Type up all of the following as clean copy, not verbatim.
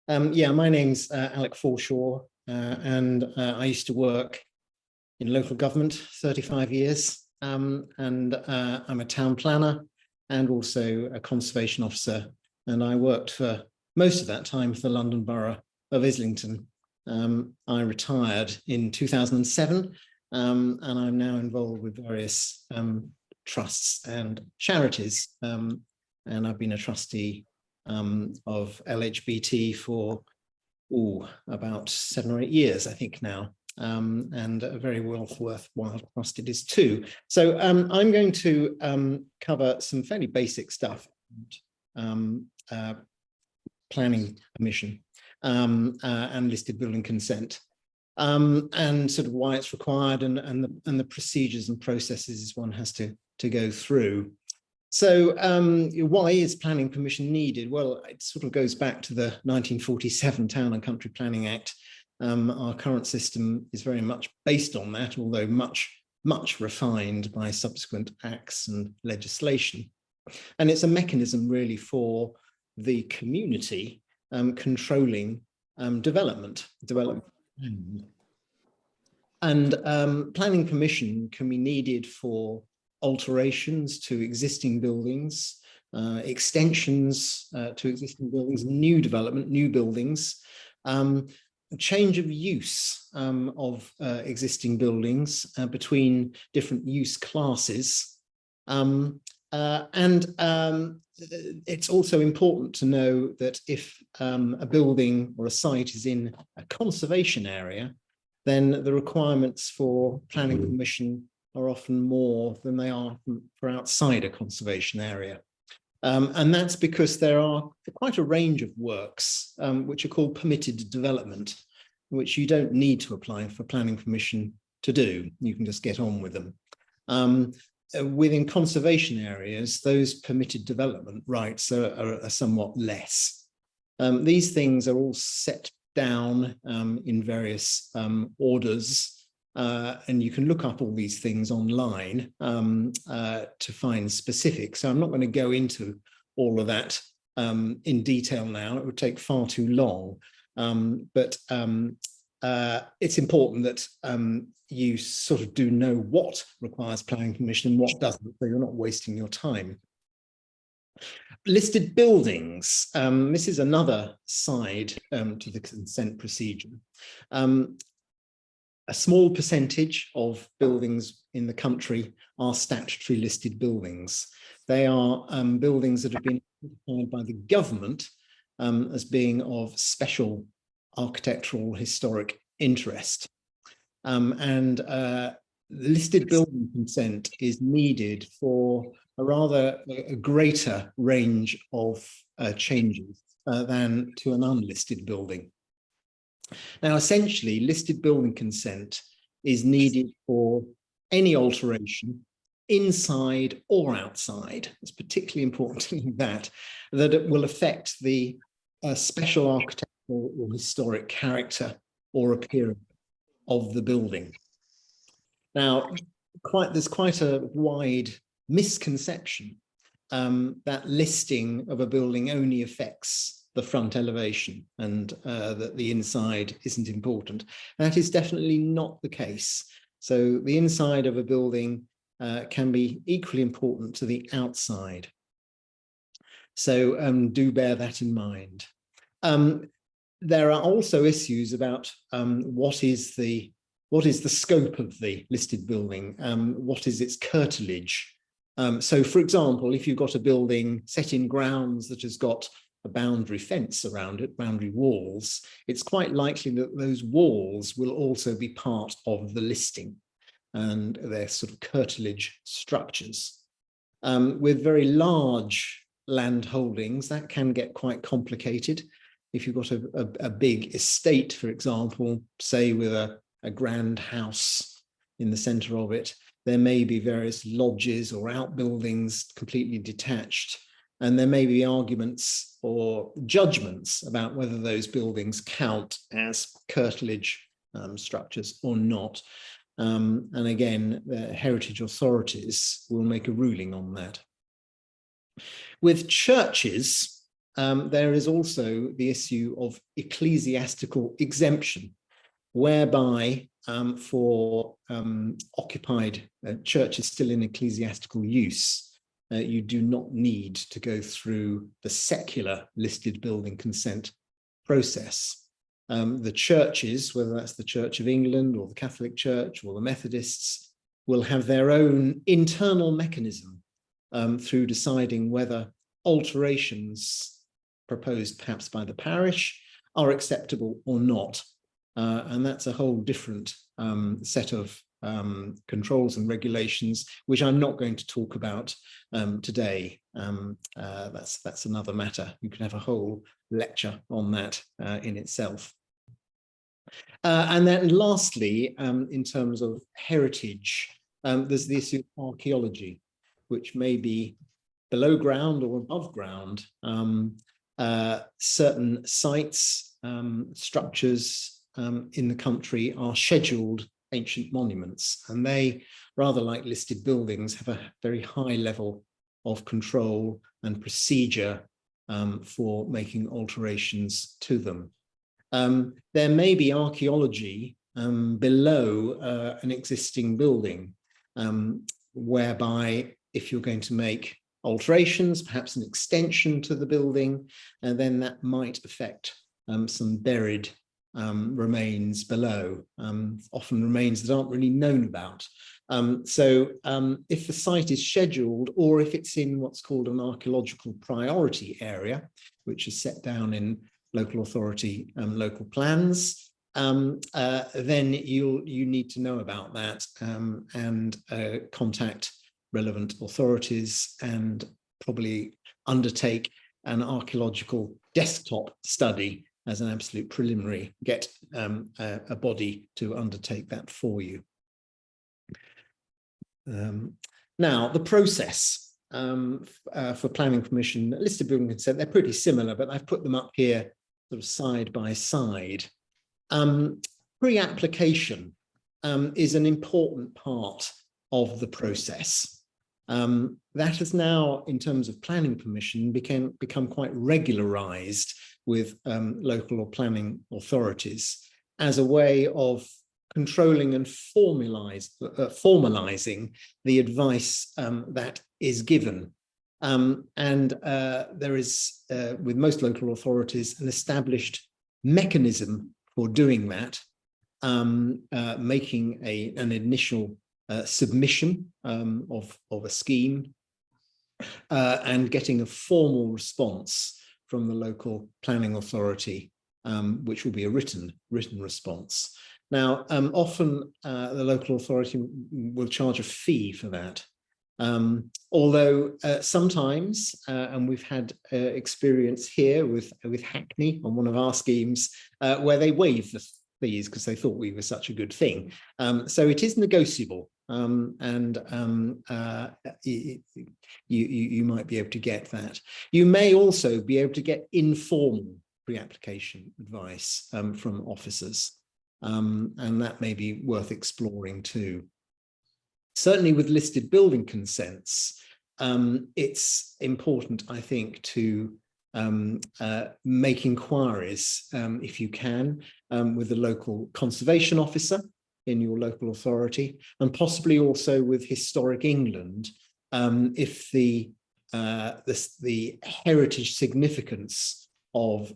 Yeah, my name's Alec Forshaw, and I used to work in local government 35 years, and I'm a town planner and also a conservation officer. And I worked for most of that time for the London Borough of Islington. I retired in 2007, and I'm now involved with various trusts and charities. And I've been a trustee of LHBT for about 7 or 8 years, I think now, and a very worthwhile trust it is too. So I'm going to cover some fairly basic stuff, planning permission and listed building consent, and sort of why it's required and the procedures and processes one has to go through. So why is planning permission needed? Well, it sort of goes back to the 1947 Town and Country Planning Act. Our current system is very much based on that, although much refined by subsequent acts and legislation. And it's a mechanism really for the community controlling development. And planning permission can be needed for alterations to existing buildings, extensions to existing buildings, new development, new buildings, change of use of existing buildings between different use classes. And it's also important to know that if a building or a site is in a conservation area, then the requirements for planning permission are often more than they are for outside a conservation area. And that's because there are quite a range of works which are called permitted development, which you don't need to apply for planning permission to do. You can just get on with them. Within conservation areas, those permitted development rights are somewhat less. These things are all set down in various orders. And you can look up all these things online to find specifics. So I'm not going to go into all of that in detail now. It would take far too long. But it's important that you sort of do know what requires planning permission and what doesn't, so you're not wasting your time. Listed buildings. This is another side to the consent procedure. A small percentage of buildings in the country are statutory listed buildings. They are buildings that have been identified by the government as being of special architectural historic interest. Listed building consent is needed for a greater range of changes than to an unlisted building. Now, essentially, listed building consent is needed for any alteration inside or outside. It's particularly important to know that it will affect the special architectural or historic character or appearance of the building. Now, there's quite a wide misconception that listing of a building only affects the front elevation and that the inside isn't important. That is definitely not the case. So the inside of a building can be equally important to the outside. So do bear that in mind. There are also issues about what is the scope of the listed building, what is its curtilage. So for example, if you've got a building set in grounds that has got a boundary fence around it, boundary walls, it's quite likely that those walls will also be part of the listing, and they're sort of curtilage structures. With very large land holdings, that can get quite complicated. If you've got a big estate, for example, say with a grand house in the center of it, there may be various lodges or outbuildings completely detached. And there may be arguments or judgments about whether those buildings count as curtilage structures or not. And again, the heritage authorities will make a ruling on that. With churches, there is also the issue of ecclesiastical exemption, whereby for occupied churches still in ecclesiastical use, you do not need to go through the secular listed building consent process. The churches, whether that's the Church of England or the Catholic Church or the Methodists, will have their own internal mechanism through deciding whether alterations proposed perhaps by the parish are acceptable or not. And that's a whole different set of controls and regulations, which I'm not going to talk about today. That's another matter. You can have a whole lecture on that in itself. And then lastly, in terms of heritage, there's the issue of archaeology, which may be below ground or above ground. Certain sites, structures in the country are scheduled ancient monuments, and they, rather like listed buildings, have a very high level of control and procedure for making alterations to them. There may be archaeology below an existing building, whereby if you're going to make alterations, perhaps an extension to the building, and then that might affect some buried remains below, often remains that aren't really known about. So if the site is scheduled, or if it's in what's called an archaeological priority area, which is set down in local authority local plans, then you need to know about that and contact relevant authorities and probably undertake an archaeological desktop study as an absolute preliminary, get a body to undertake that for you. Now, the process for planning permission, listed building consent, they're pretty similar, but I've put them up here sort of side by side. Pre-application is an important part of the process. That has now, in terms of planning permission, become quite regularized with local or planning authorities as a way of controlling and formalizing the advice that is given. And there is, with most local authorities, an established mechanism for doing that, making an initial submission of a scheme and getting a formal response from the local planning authority, which will be a written response. Now, often the local authority will charge a fee for that. Although sometimes, and we've had experience here with Hackney on one of our schemes, where they waive the fees because they thought we were such a good thing. So it is negotiable, and you might be able to get that. You may also be able to get informal pre-application advice from officers, and that may be worth exploring too. Certainly with listed building consents, it's important, I think, to make inquiries, if you can, with the local conservation officer in your local authority, and possibly also with Historic England, if the heritage significance of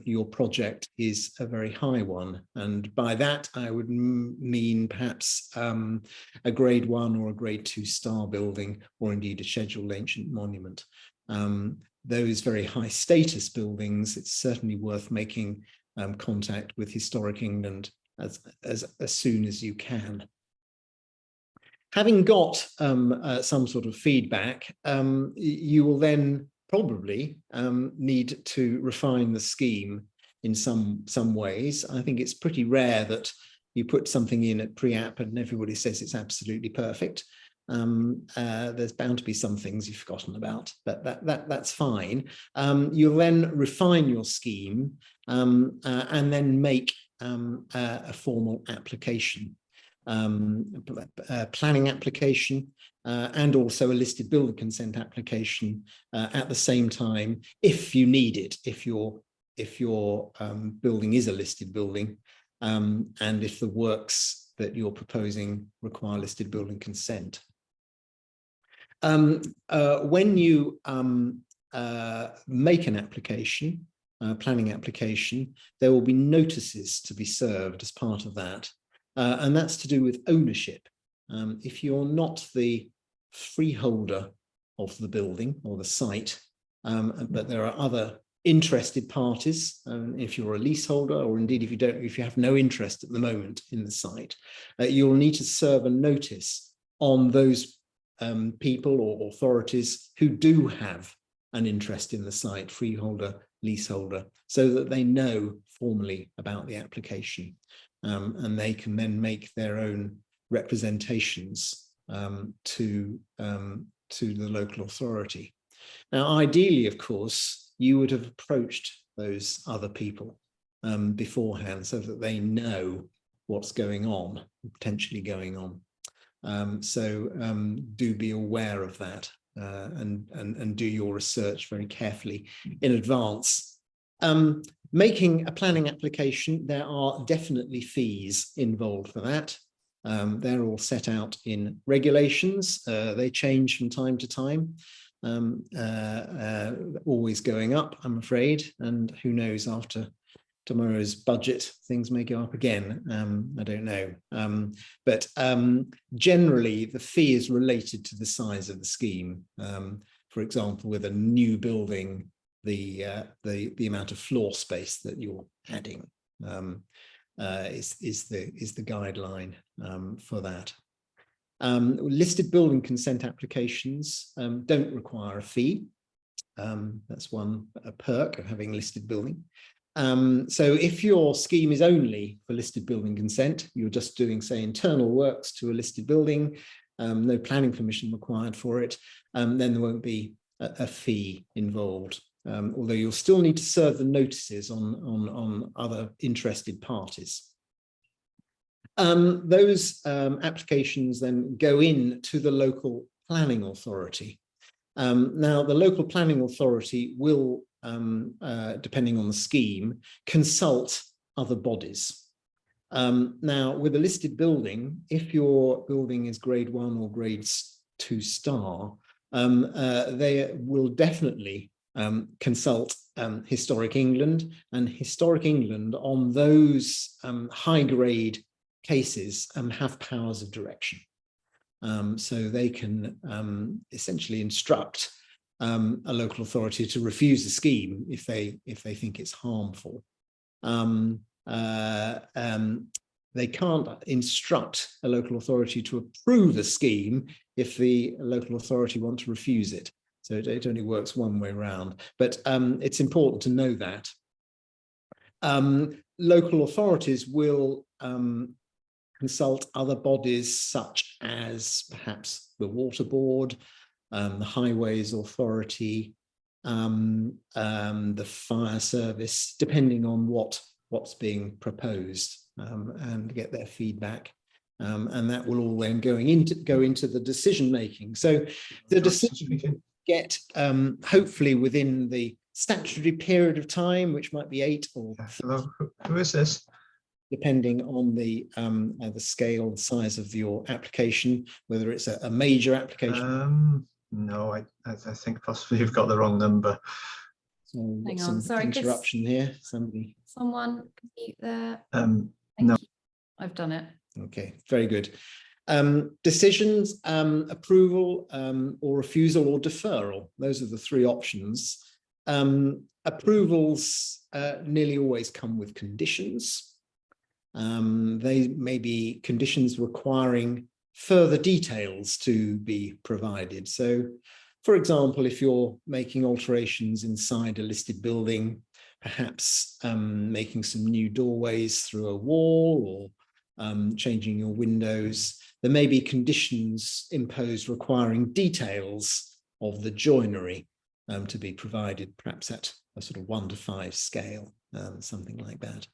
your project is a very high one. And by that, I would mean perhaps a grade 1 or a grade 2 star building, or indeed a scheduled ancient monument. Those very high status buildings, it's certainly worth making contact with Historic England as soon as you can. Having got some sort of feedback, you will then probably need to refine the scheme in some ways. I think it's pretty rare that you put something in at pre-app and everybody says it's absolutely perfect. There's bound to be some things you've forgotten about, but that's fine. You'll then refine your scheme and then make a formal application. planning application, and also a listed building consent application at the same time, if you need it, if your building is a listed building, and if the works that you're proposing require listed building consent. When you make an application, planning application, there will be notices to be served as part of that. And that's to do with ownership. If you're not the freeholder of the building or the site, but there are other interested parties, if you're a leaseholder, or indeed if you have no interest at the moment in the site, you'll need to serve a notice on those people or authorities who do have an interest in the site, freeholder, leaseholder, so that they know formally about the application, and they can then make their own representations to the local authority. Now, ideally, of course, you would have approached those other people beforehand, so that they know what's going on, potentially going on. So do be aware of that, and do your research very carefully in advance. Making a planning application, there are definitely fees involved for that. They're all set out in regulations. They change from time to time, always going up, I'm afraid, and who knows, after tomorrow's budget, things may go up again. I don't know. But generally, the fee is related to the size of the scheme. For example, with a new building, the amount of floor space that you're adding is the guideline for that. Listed building consent applications don't require a fee. That's a perk of having listed building. So if your scheme is only for listed building consent, you're just doing, say, internal works to a listed building, no planning permission required for it, then there won't be a fee involved. Although you'll still need to serve the notices on other interested parties. Those applications then go in to the local planning authority. Now, the local planning authority will, depending on the scheme, consult other bodies. Now, with a listed building, if your building is grade 1 or grade 2 star, they will definitely consult Historic England, and Historic England on those high grade cases have powers of direction. So they can essentially instruct a local authority to refuse the scheme if they think it's harmful. They can't instruct a local authority to approve a scheme if the local authority want to refuse it. So it only works one way around. But it's important to know that. Local authorities will consult other bodies such as perhaps the Water Board, the Highways Authority, the Fire Service, depending on what's being proposed, and get their feedback. And that will all then go into the decision making. So the decision get hopefully within the statutory period of time, which might be 8 or hello, who is this? Depending on the scale, the size of your application, whether it's a major application. No, I think possibly you've got the wrong number. So hang on, sorry, interruption here. Someone complete there. No, you. I've done it. Okay, very good. Decisions, approval, or refusal or deferral. Those are the 3 options. Approvals nearly always come with conditions. They may be conditions requiring further details to be provided. So, for example, if you're making alterations inside a listed building, perhaps making some new doorways through a wall, or changing your windows, there may be conditions imposed requiring details of the joinery to be provided, perhaps at a sort of 1 to 5 scale, something like that.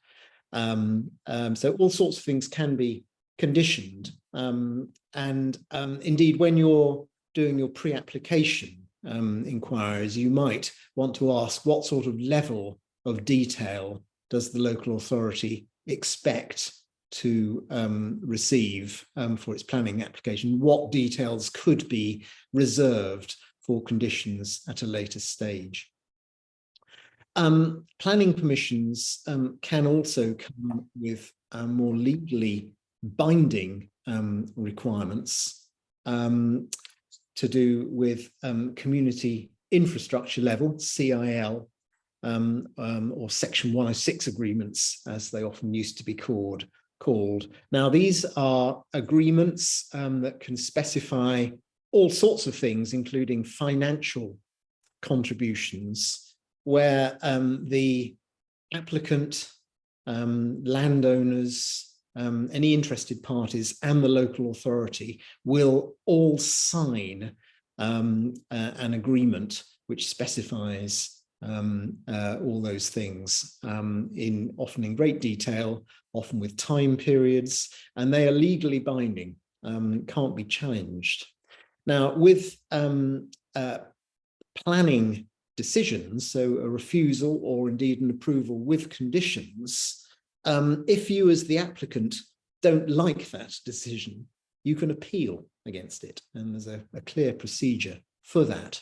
So all sorts of things can be conditioned. Indeed, when you're doing your pre-application inquiries, you might want to ask what sort of level of detail does the local authority expect to receive for its planning application? What details could be reserved for conditions at a later stage? Planning permissions can also come with more legally binding requirements to do with community infrastructure level, CIL, or Section 106 agreements, as they often used to be called. Now, these are agreements that can specify all sorts of things, including financial contributions, where the applicant, landowners, any interested parties and the local authority will all sign an agreement which specifies all those things often in great detail, often with time periods, and they are legally binding, can't be challenged. Now, with planning decisions, so a refusal or indeed an approval with conditions, if you as the applicant don't like that decision, you can appeal against it, and there's a clear procedure for that.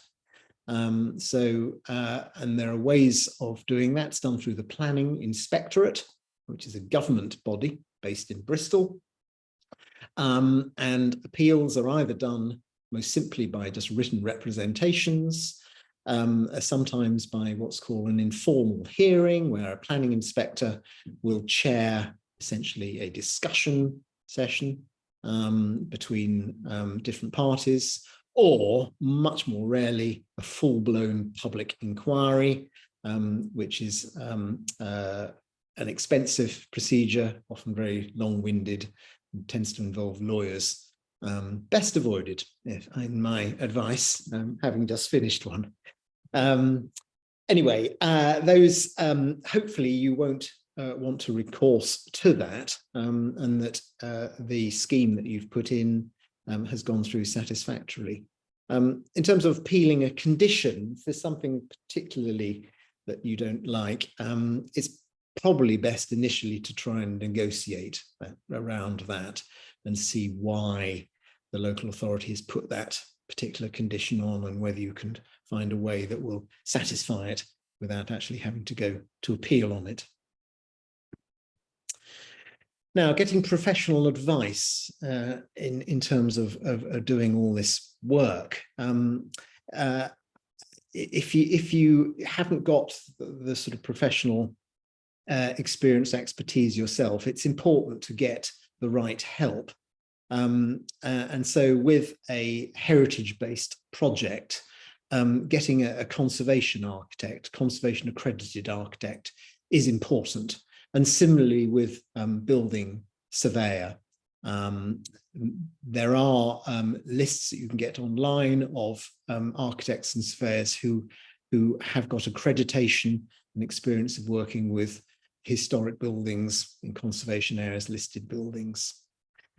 And there are ways of doing that. It's done through the Planning Inspectorate, which is a government body based in Bristol. And appeals are either done most simply by just written representations, sometimes by what's called an informal hearing, where a planning inspector will chair essentially a discussion session between different parties, or much more rarely a full-blown public inquiry, which is an expensive procedure, often very long-winded, and tends to involve lawyers. Best avoided, in my advice, having just finished one. Anyway, those hopefully you won't want to recourse to that, and that the scheme that you've put in has gone through satisfactorily. In terms of appealing a condition, if there's something particularly that you don't like, it's probably best initially to try and negotiate around that and see why the local authority has put that particular condition on, and whether you can find a way that will satisfy it without actually having to go to appeal on it. Now, getting professional advice in terms of doing all this work. If you haven't got the sort of professional experience, expertise yourself, it's important to get the right help. And so with a heritage-based project, getting a conservation architect, conservation accredited architect is important. And similarly with building surveyor, there are lists that you can get online of architects and surveyors who have got accreditation and experience of working with historic buildings in conservation areas, listed buildings.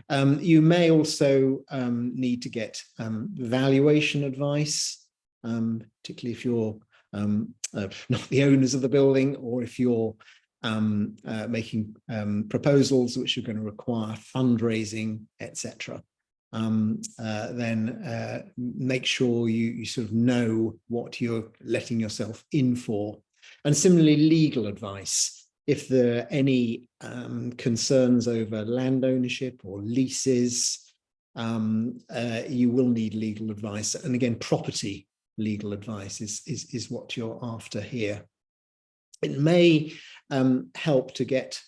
You may also need to get valuation advice, particularly if you're not the owners of the building, or if you're making proposals which are going to require fundraising, etc. Then make sure you sort of know what you're letting yourself in for. And similarly, legal advice. If there are any concerns over land ownership or leases, you will need legal advice. And again, property legal advice is what you're after here. It may help to get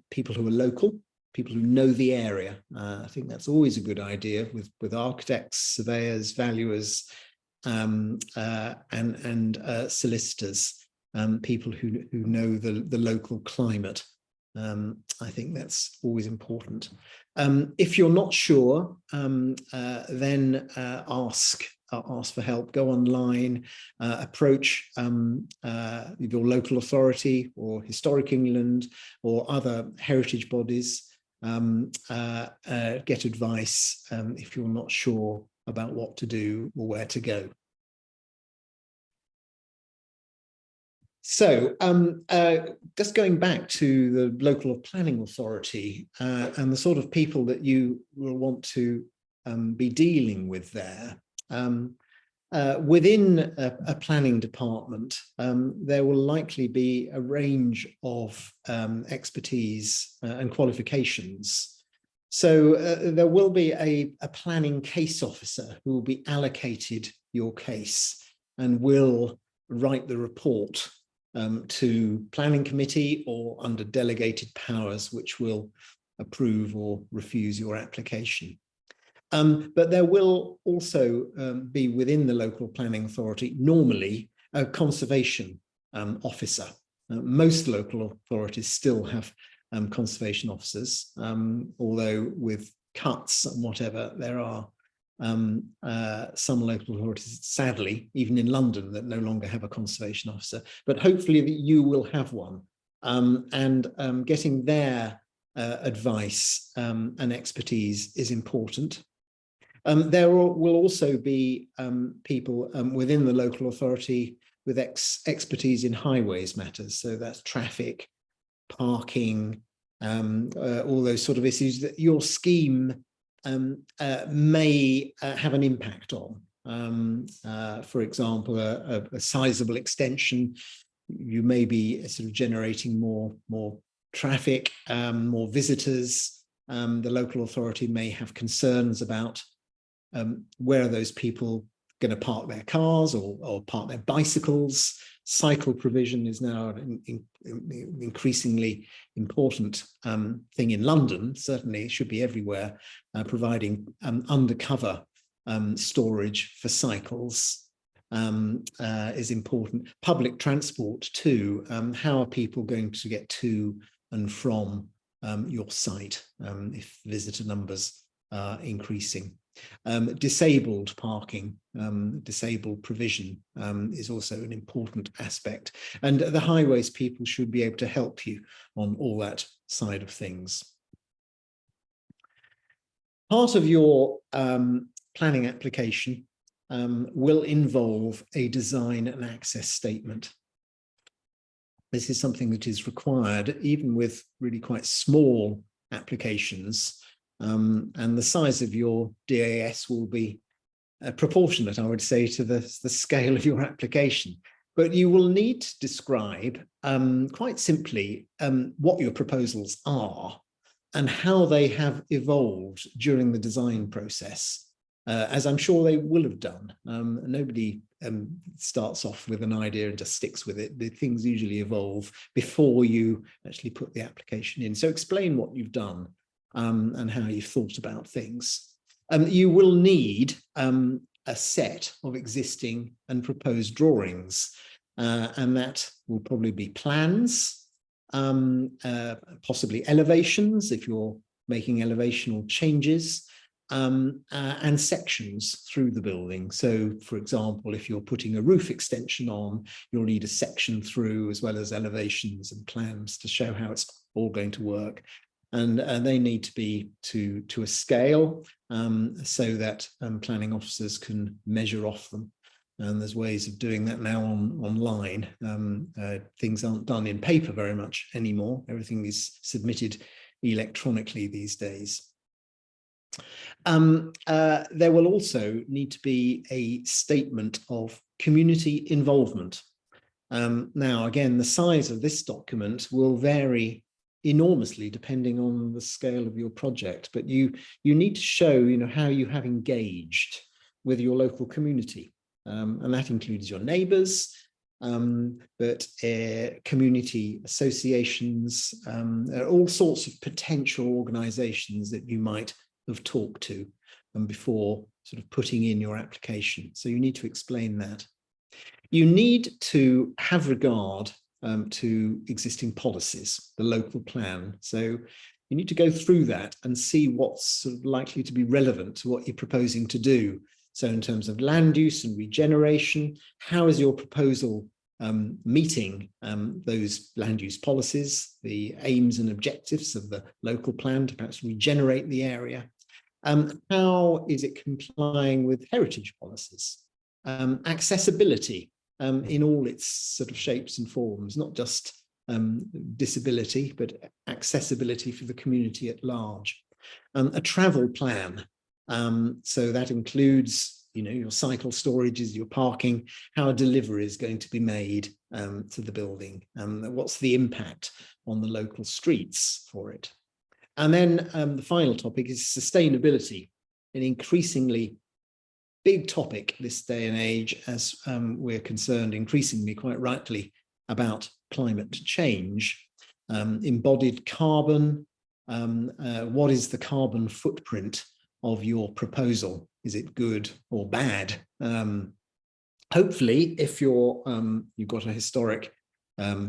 people who are local, people who know the area. I think that's always a good idea with architects, surveyors, valuers, and solicitors. People who know the local climate. I think that's always important. If you're not sure, then ask for help. Go online, approach your local authority or Historic England or other heritage bodies, get advice if you're not sure about what to do or where to go. So just going back to the local planning authority and the sort of people that you will want to be dealing with there. Within a planning department, there will likely be a range of expertise and qualifications. So there will be a planning case officer who will be allocated your case and will write the report to planning committee or under delegated powers, which will approve or refuse your application. But there will also be within the local planning authority normally a conservation officer. Most local authorities still have conservation officers, although with cuts and whatever, there are some local authorities, sadly, even in London, that no longer have a conservation officer. But hopefully that you will have one, and getting their advice and expertise is important. There will also be people within the local authority with expertise in highways matters. So that's traffic, parking, all those sort of issues that your scheme may have an impact on. For example, a sizable extension, you may be sort of generating more traffic, more visitors. The local authority may have concerns about where are those people going to park their cars or park their bicycles. Cycle provision is now an increasingly important thing in London. Certainly it should be everywhere, providing undercover storage for cycles is important. Public transport too. How are people going to get to and from your site if visitor numbers are increasing? Disabled parking, disabled provision is also an important aspect. And the highways people should be able to help you on all that side of things. Part of your planning application will involve a design and access statement. This is something that is required even with really quite small applications. And the size of your DAS will be proportionate, I would say, to the scale of your application. But you will need to describe quite simply what your proposals are and how they have evolved during the design process, as I'm sure they will have done. Nobody starts off with an idea and just sticks with it. The things usually evolve before you actually put the application in. So explain what you've done. And how you've thought about things. You will need a set of existing and proposed drawings, and that will probably be plans, possibly elevations if you're making elevational changes, and sections through the building. So, for example, if you're putting a roof extension on, you'll need a section through as well as elevations and plans to show how it's all going to work. And they need to be to a scale so that planning officers can measure off them. And there's ways of doing that now online. Things aren't done in paper very much anymore. Everything is submitted electronically these days. There will also need to be a statement of community involvement. Now, again, the size of this document will vary enormously depending on the scale of your project, but you need to show how you have engaged with your local community, and that includes your neighbours, but community associations, all sorts of potential organisations that you might have talked to before sort of putting in your application. So you need to explain that. You need to have regard to existing policies, the local plan. So you need to go through that and see what's sort of likely to be relevant to what you're proposing to do. So in terms of land use and regeneration, how is your proposal meeting those land use policies, the aims and objectives of the local plan to perhaps regenerate the area? How is it complying with heritage policies? Accessibility in all its sort of shapes and forms, not just disability, but accessibility for the community at large. A travel plan, so that includes, you know, your cycle storages, your parking, how a delivery is going to be made to the building, what's the impact on the local streets for it. And then the final topic is sustainability, an increasingly big topic this day and age, as we're concerned increasingly, quite rightly, about climate change. Embodied carbon, what is the carbon footprint of your proposal? Is it good or bad? Hopefully, if you've got a historic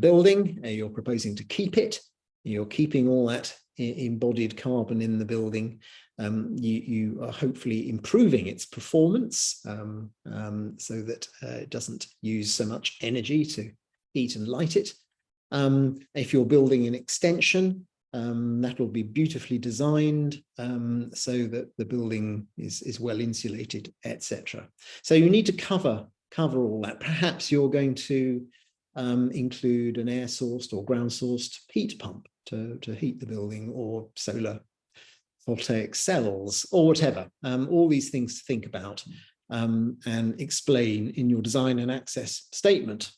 building, you're proposing to keep it, you're keeping all that embodied carbon in the building, you are hopefully improving its performance so that it doesn't use so much energy to heat and light it. If you're building an extension, that will be beautifully designed so that the building is well insulated, etc. So you need to cover all that. Perhaps you're going to include an air-sourced or ground-sourced heat pump to heat the building, or solar voltaic cells, or whatever. All these things to think about and explain in your design and access statement.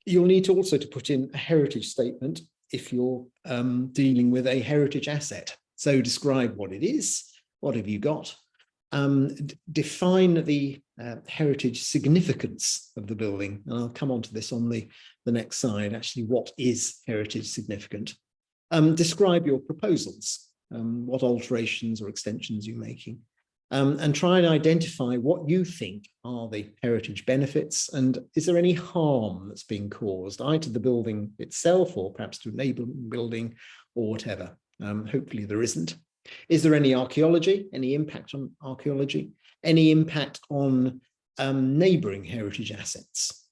You'll need also to put in a heritage statement if you're dealing with a heritage asset. So describe what it is, what have you got, define the heritage significance of the building. And I'll come on to this on the next slide, actually, what is heritage significant? Describe your proposals, what alterations or extensions you're making, and try and identify what you think are the heritage benefits, and is there any harm that's being caused either to the building itself or perhaps to a neighbouring building or whatever. Hopefully there isn't. Is there any archaeology, any impact on archaeology, any impact on neighbouring heritage assets,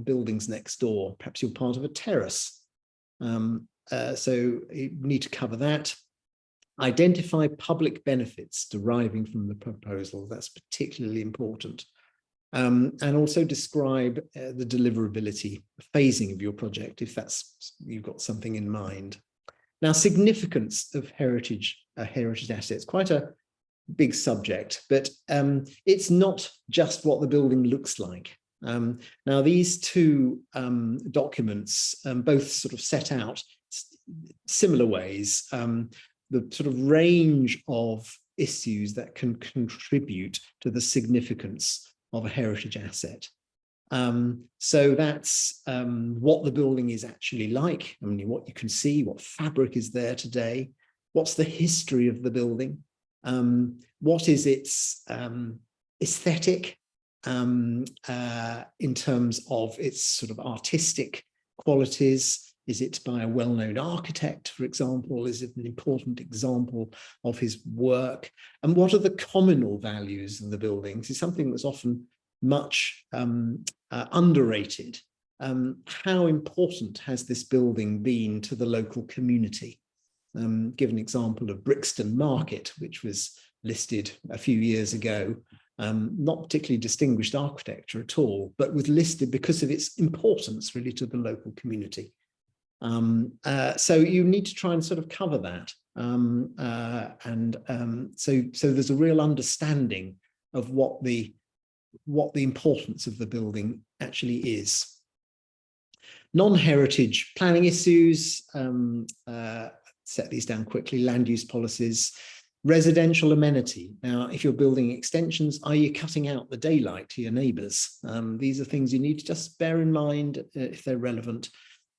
buildings next door? Perhaps you're part of a terrace. So you need to cover that. Identify public benefits deriving from the proposal. That's particularly important. And also describe the deliverability, phasing of your project, if you've got something in mind. Now, significance of heritage assets, quite a big subject, but it's not just what the building looks like. Now, these two documents both sort of set out similar ways the sort of range of issues that can contribute to the significance of a heritage asset. So that's what the building is actually like. I mean, what you can see, what fabric is there today, what's the history of the building, what is its aesthetic in terms of its sort of artistic qualities. Is it by a well-known architect, for example? Is it an important example of his work? And what are the communal values of the buildings? It's something that's often much underrated. How important has this building been to the local community? Give an example of Brixton Market, which was listed a few years ago. Not particularly distinguished architecture at all, but was listed because of its importance really to the local community. So you need to try and sort of cover that. So there's a real understanding of what the importance of the building actually is. Non-heritage planning issues, set these down quickly, land use policies, residential amenity. Now, if you're building extensions, are you cutting out the daylight to your neighbours? These are things you need to just bear in mind if they're relevant.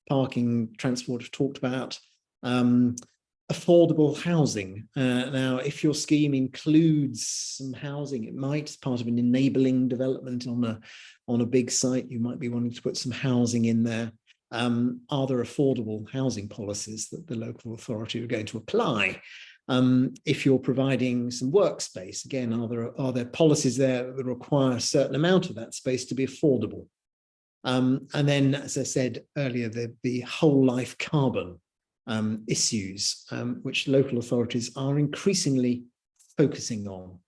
Parking, transport, I've talked about. Affordable housing. Now, if your scheme includes some housing, it might, as part of an enabling development on a big site, you might be wanting to put some housing in there. Are there affordable housing policies that the local authority are going to apply? If you're providing some workspace, again, are there policies there that require a certain amount of that space to be affordable? And then, as I said earlier, the whole life carbon issues, which local authorities are increasingly focusing on.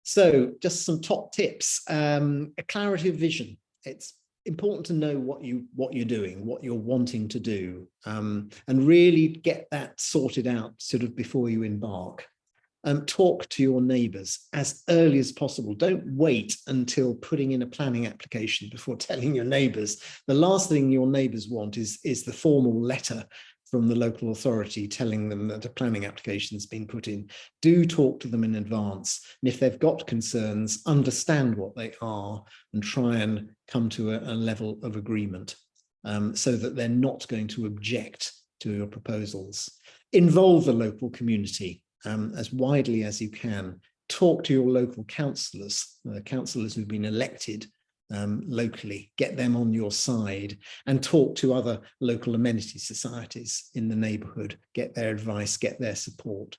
So just some top tips, a clarity of vision. It's important to know what you're doing, what you're wanting to do, and really get that sorted out sort of before you embark. Talk to your neighbours as early as possible. Don't wait until putting in a planning application before telling your neighbours. The last thing your neighbours want is the formal letter from the local authority telling them that a planning application has been put in. Do talk to them in advance. And if they've got concerns, understand what they are and try and come to a level of agreement so that they're not going to object to your proposals. Involve the local community as widely as you can. Talk to your local councillors, councillors who've been elected locally, get them on your side, and talk to other local amenity societies in the neighbourhood, get their advice, get their support.